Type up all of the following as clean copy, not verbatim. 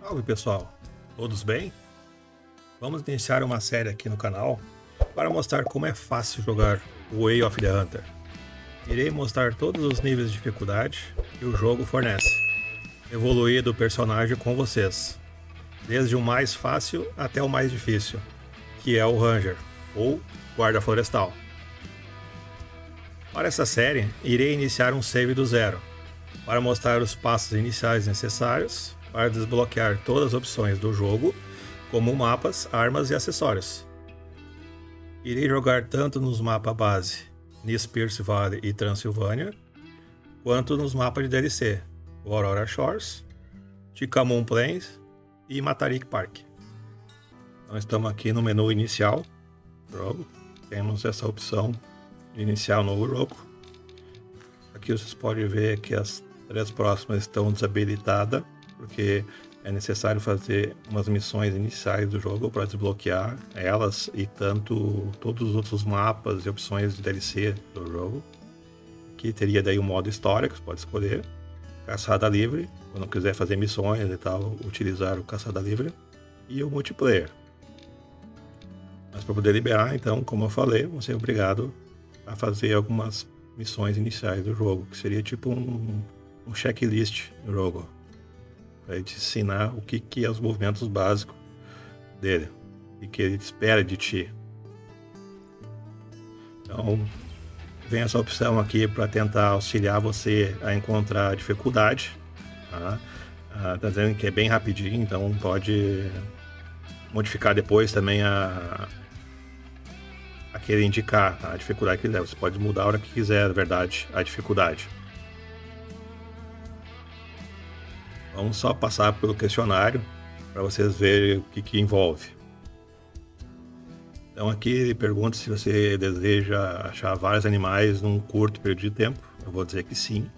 Salve pessoal, todos bem? Vamos iniciar uma série aqui no canal para mostrar como é fácil jogar o Way of the Hunter. Irei mostrar todos os níveis de dificuldade que o jogo fornece, evoluir do personagem com vocês, desde o mais fácil até o mais difícil, que é o Ranger, ou Guarda Florestal. Para essa série, irei iniciar um save do zero, para mostrar os passos iniciais necessários para desbloquear todas as opções do jogo, como mapas, armas e acessórios. Irei jogar tanto nos mapas base, Nispirce Valley e Transilvânia, quanto nos mapas de DLC, o Aurora Shores, Ticamon Plains e Matarik Park. Então estamos aqui no menu inicial do jogo, temos essa opção de iniciar um novo jogo. Aqui vocês podem ver que as 3 próximas estão desabilitadas, porque é necessário fazer umas missões iniciais do jogo para desbloquear elas e todos os outros mapas e opções de DLC do jogo. Aqui teria daí o modo história que você pode escolher, caçada livre, quando quiser fazer missões e tal, utilizar o caçada livre, e o multiplayer. Mas para poder liberar, então, como eu falei, você é obrigado a fazer algumas missões iniciais do jogo, que seria tipo um checklist do jogo, para te ensinar o que é os movimentos básicos dele e que ele espera de ti. Então, vem essa opção aqui para tentar auxiliar você a encontrar a dificuldade. Tá dizendo que é bem rapidinho, então pode modificar depois também querer indicar a dificuldade que quiser. Você pode mudar a hora que quiser, na verdade, a dificuldade. Vamos só passar pelo questionário para vocês verem o que envolve. Então aqui ele pergunta se você deseja achar vários animais num curto período de tempo. Eu vou dizer que sim.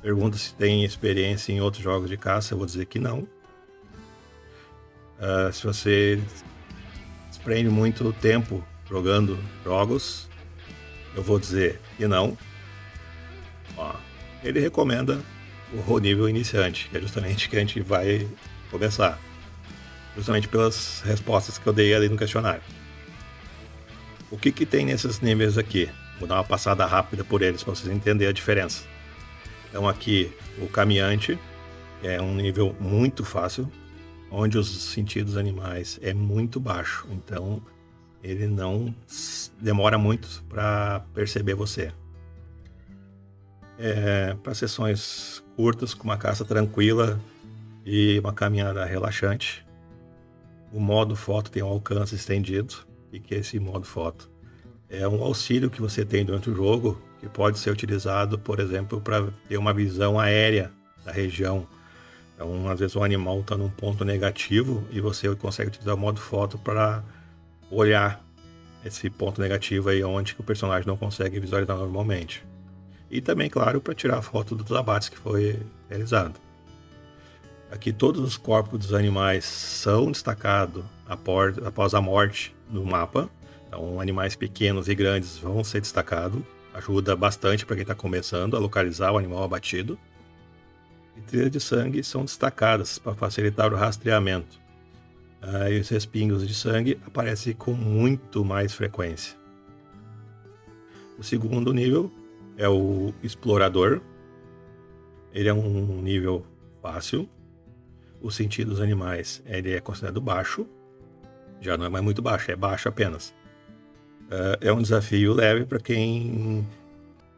Pergunta se tem experiência em outros jogos de caça. Eu vou dizer que não. Se você desprende muito tempo jogando jogos, eu vou dizer que não. Ele recomenda o nível iniciante, que é justamente que a gente vai começar, justamente pelas respostas que eu dei ali no questionário. O que tem nesses níveis aqui? Vou dar uma passada rápida por eles para vocês entenderem a diferença. Então aqui o caminhante, que é um nível muito fácil, onde os sentidos animais é muito baixo, então ele não demora muito para perceber você. Para sessões curtas, com uma caça tranquila e uma caminhada relaxante. O modo foto tem um alcance estendido. O que é esse modo foto? É um auxílio que você tem durante o jogo, que pode ser utilizado, por exemplo, para ter uma visão aérea da região. Então, às vezes o animal está num ponto negativo e você consegue utilizar o modo foto para olhar esse ponto negativo aí onde o personagem não consegue visualizar normalmente. E também, claro, para tirar a foto dos abates que foi realizado. Aqui todos os corpos dos animais são destacados após a morte no mapa. Então animais pequenos e grandes vão ser destacados. Ajuda bastante para quem está começando a localizar o animal abatido. E trilhas de sangue são destacadas para facilitar o rastreamento. E os respingos de sangue aparecem com muito mais frequência. O segundo nível é o explorador. Ele é um nível fácil. O sentido dos animais ele é considerado baixo. Já não é mais muito baixo, é baixo apenas. É um desafio leve para quem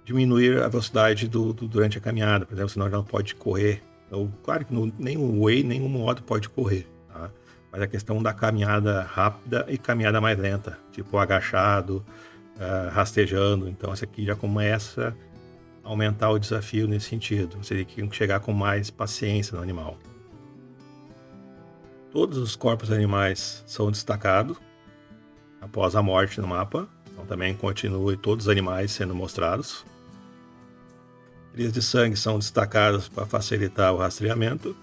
diminuir a velocidade durante a caminhada. Por exemplo, senão já não pode correr. Então, claro que nem o Way, nem o modo pode correr. Tá? Mas a questão da caminhada rápida e caminhada mais lenta. Tipo agachado, rastejando. Então esse aqui já começa a aumentar o desafio nesse sentido. Você tem que chegar com mais paciência no animal. Todos os corpos animais são destacados após a morte no mapa. Então também continue todos os animais sendo mostrados. Trilhas de sangue são destacadas para facilitar o rastreamento.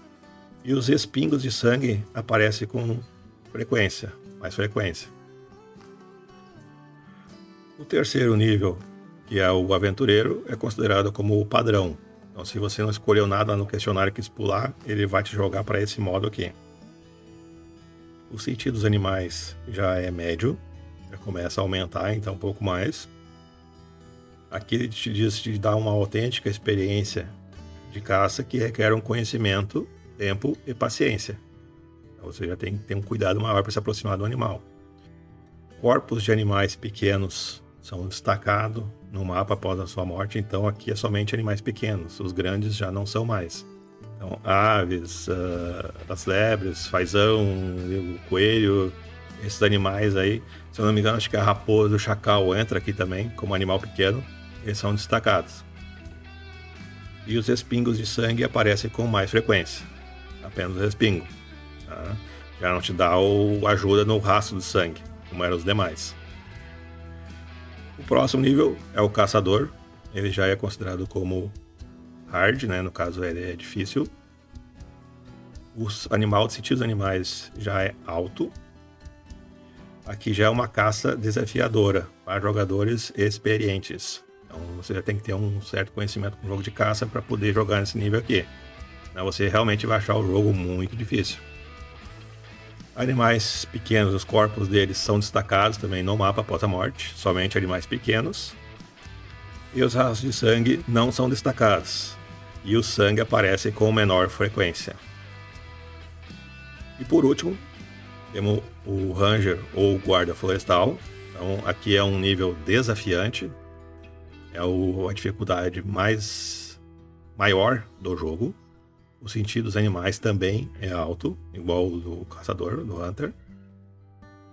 E os respingos de sangue aparecem com mais frequência. O terceiro nível, que é o aventureiro, é considerado como o padrão. Então, se você não escolheu nada no questionário e quis pular, ele vai te jogar para esse modo aqui. O sentido dos animais já é médio, já começa a aumentar, então um pouco mais. Aqui ele te dá uma autêntica experiência de caça que requer um conhecimento, tempo e paciência. Então, você já tem que ter um cuidado maior para se aproximar do animal. Corpos de animais pequenos são destacados no mapa após a sua morte, então aqui é somente animais pequenos, os grandes já não são mais. Então, aves, as lebres, fazão, o coelho, esses animais aí, se eu não me engano, acho que a raposa, o chacal entra aqui também como animal pequeno, eles são destacados. E os respingos de sangue aparecem com mais frequência, apenas o respingo. Tá? Já não te dá ajuda no rastro de sangue, como eram os demais. O próximo nível é o caçador, ele já é considerado como hard, né? No caso ele é difícil. O sentido dos animais já é alto. Aqui já é uma caça desafiadora para jogadores experientes. Então você já tem que ter um certo conhecimento com o jogo de caça para poder jogar nesse nível aqui. Senão você realmente vai achar o jogo muito difícil. Animais pequenos, os corpos deles são destacados também no mapa após a morte, somente animais pequenos. E os rastros de sangue não são destacados, e o sangue aparece com menor frequência. E por último, temos o Ranger ou Guarda Florestal. Então aqui é um nível desafiante, é a dificuldade maior do jogo. O sentido dos animais também é alto, igual o do caçador, do Hunter.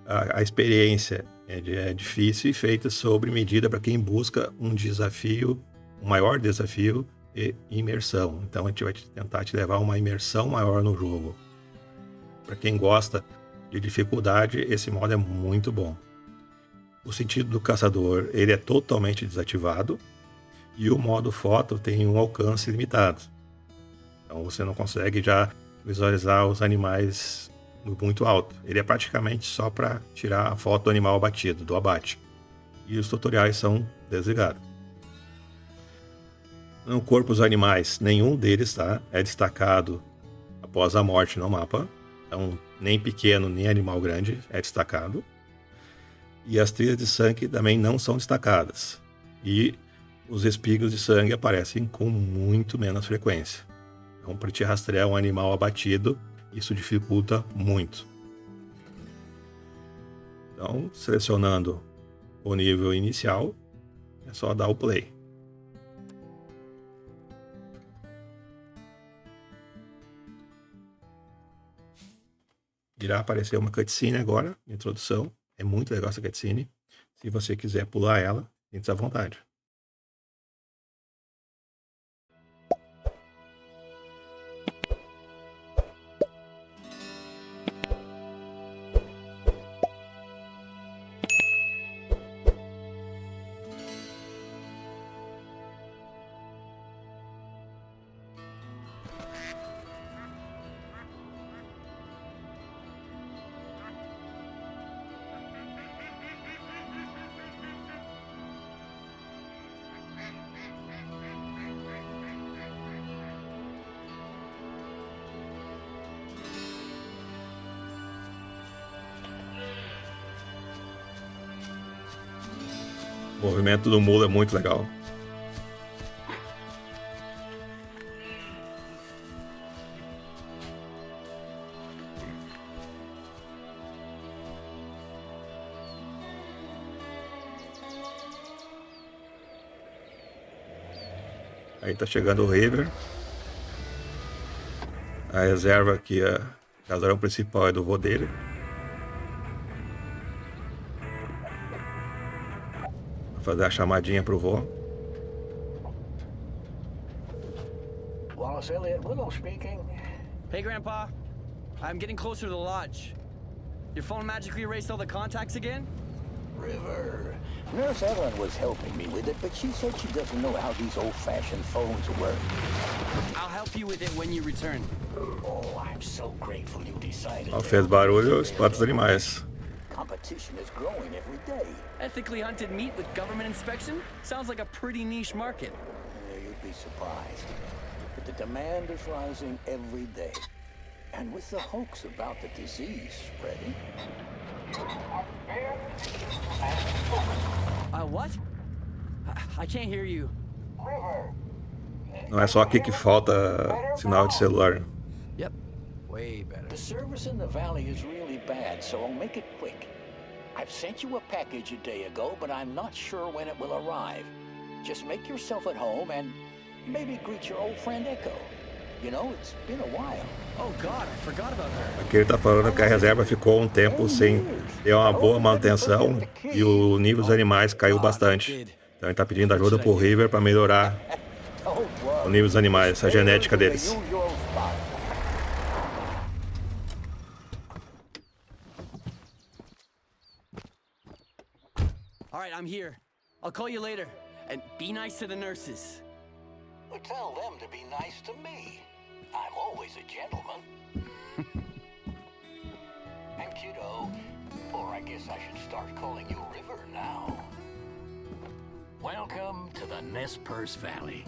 A experiência é difícil e feita sob medida para quem busca um desafio, um maior desafio e imersão. Então a gente vai tentar te levar a uma imersão maior no jogo. Para quem gosta de dificuldade, esse modo é muito bom. O sentido do caçador ele é totalmente desativado e o modo foto tem um alcance limitado. Então você não consegue já visualizar os animais muito alto. Ele é praticamente só para tirar a foto do animal abatido, do abate. E os tutoriais são desligados. No corpo dos animais, nenhum deles é destacado após a morte no mapa. Então nem pequeno nem animal grande é destacado. E as trilhas de sangue também não são destacadas. E os espigos de sangue aparecem com muito menos frequência. Então, para te rastrear um animal abatido, isso dificulta muito. Então, selecionando o nível inicial, é só dar o play. Irá aparecer uma cutscene agora, introdução. É muito legal essa cutscene. Se você quiser pular ela, sinta-se à vontade. O movimento do mulo é muito legal. Aí tá chegando o River. A reserva aqui, o casarão principal é do vô dele. Fazer a chamadinha pro vô. Wallace Elliott, Willow speaking. Hey, Grandpa. I'm getting closer to the lodge. Your phone magically erased all the contacts again? River. Nurse Ellen was helping me with it, but she said she doesn't know how these old-fashioned phones work. I'll help you with it when you return. Oh, I'm so grateful you decided. Ó, fez barulho, espanta os animais. Competition is growing every day. Ethically hunted meat with government inspection? Sounds like a pretty niche market. You be surprised. But the demand is rising every day. And with the hoax about the disease spreading... What? I can't hear you. Não é só aqui que falta sinal de celular. Yep. Way better. The service in the valley is really bad, so I'll make it quick. I've sent you a package a day ago, but I'm not sure when it will arrive. Just make yourself at home and maybe greet your old friend Echo. You know, it's been a while. Oh God, I forgot about her. Aqui ele tá falando que a reserva ficou um tempo sem ter uma boa manutenção e o nível dos animais caiu bastante. Então ele tá pedindo ajuda pro River para melhorar o nível dos animais, a genética deles. All right, I'm here. I'll call you later. And be nice to the nurses. Well, tell them to be nice to me. I'm always a gentleman. And kiddo, or I guess I should start calling you River now. Welcome to the Nez Perce Valley.